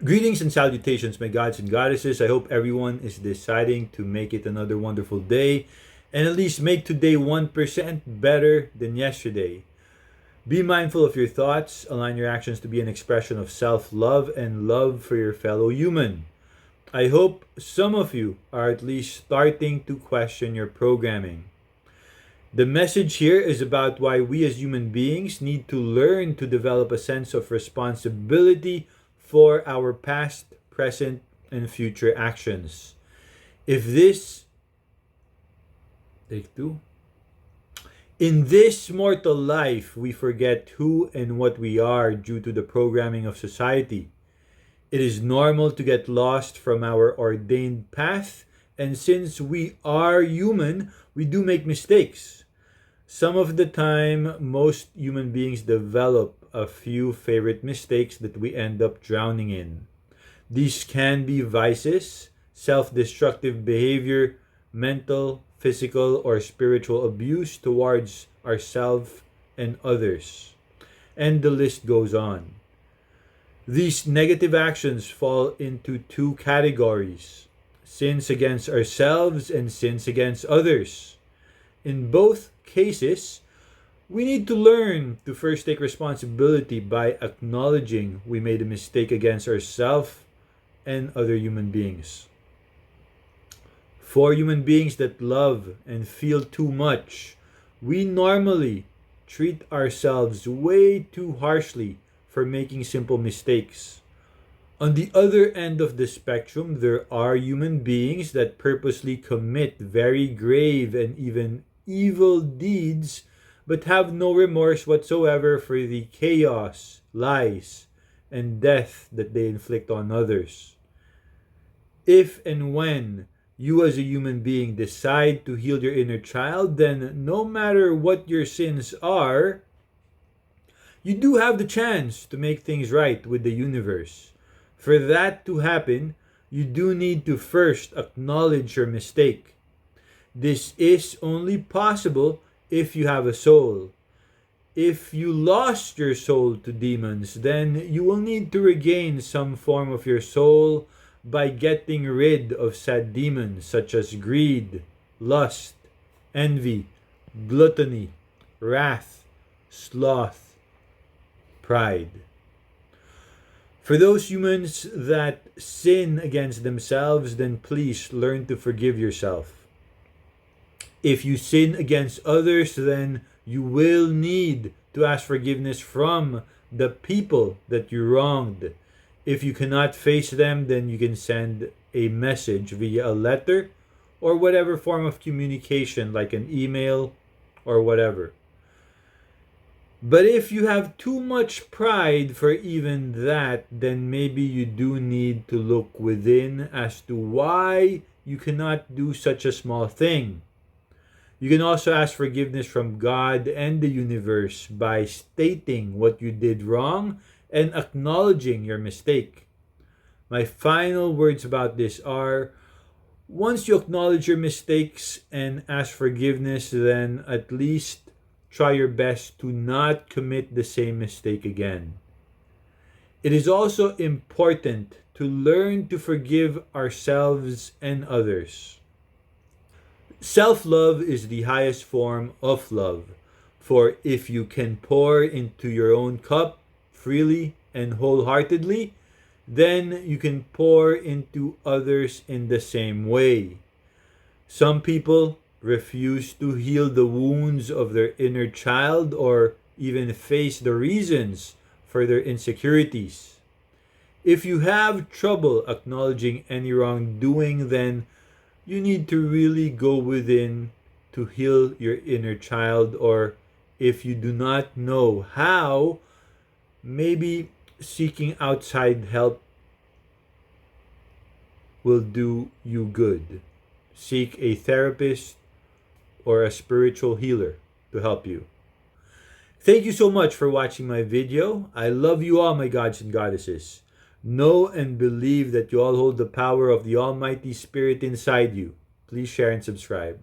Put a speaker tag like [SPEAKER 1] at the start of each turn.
[SPEAKER 1] Greetings and salutations, my gods and goddesses. I hope everyone is deciding to make it another wonderful day and at least make today 1% better than yesterday. Be mindful of your thoughts, align your actions to be an expression of self love and love for your fellow human. I hope some of you are at least starting to question your programming. The message here is about why we as human beings need to learn to develop a sense of responsibility for our past, present, and future actions. If this, take two. In this mortal life, we forget who and what we are due to the programming of society. It is normal to get lost from our ordained path, and since we are human, we do make mistakes. Some of the time, most human beings develop a few favorite mistakes that we end up drowning in. These can be vices, self-destructive behavior, mental, physical, or spiritual abuse towards ourselves and others. And the list goes on. These negative actions fall into two categories: sins against ourselves and sins against others. In both cases, we need to learn to first take responsibility by acknowledging we made a mistake against ourselves and other human beings. For human beings that love and feel too much, we normally treat ourselves way too harshly for making simple mistakes. On the other end of the spectrum, there are human beings that purposely commit very grave and even evil deeds but have no remorse whatsoever for the chaos, lies, and death that they inflict on others. If and when you as a human being decide to heal your inner child, then no matter what your sins are, you do have the chance to make things right with the universe. For that to happen, you do need to first acknowledge your mistake. This is only possible if you have a soul. If you lost your soul to demons, then you will need to regain some form of your soul by getting rid of said demons such as greed, lust, envy, gluttony, wrath, sloth, pride. For those humans that sin against themselves, then please learn to forgive yourself. If you sin against others, then you will need to ask forgiveness from the people that you wronged. If you cannot face them, then you can send a message via a letter or whatever form of communication, like an email or whatever. But if you have too much pride for even that, then maybe you do need to look within as to why you cannot do such a small thing. You can also ask forgiveness from God and the universe by stating what you did wrong and acknowledging your mistake. My final words about this are: once you acknowledge your mistakes and ask forgiveness, then at least try your best to not commit the same mistake again. It is also important to learn to forgive ourselves and others. Self-love is the highest form of love, for if you can pour into your own cup freely and wholeheartedly, then you can pour into others in the same way. Some people refuse to heal the wounds of their inner child or even face the reasons for their insecurities. If you have trouble acknowledging any wrongdoing, then you need to really go within to heal your inner child, or if you do not know how, maybe seeking outside help will do you good. Seek a therapist or a spiritual healer to help you. Thank you so much for watching my video. I love you all, my gods and goddesses. Know and believe that you all hold the power of the Almighty Spirit inside you. Please share and subscribe.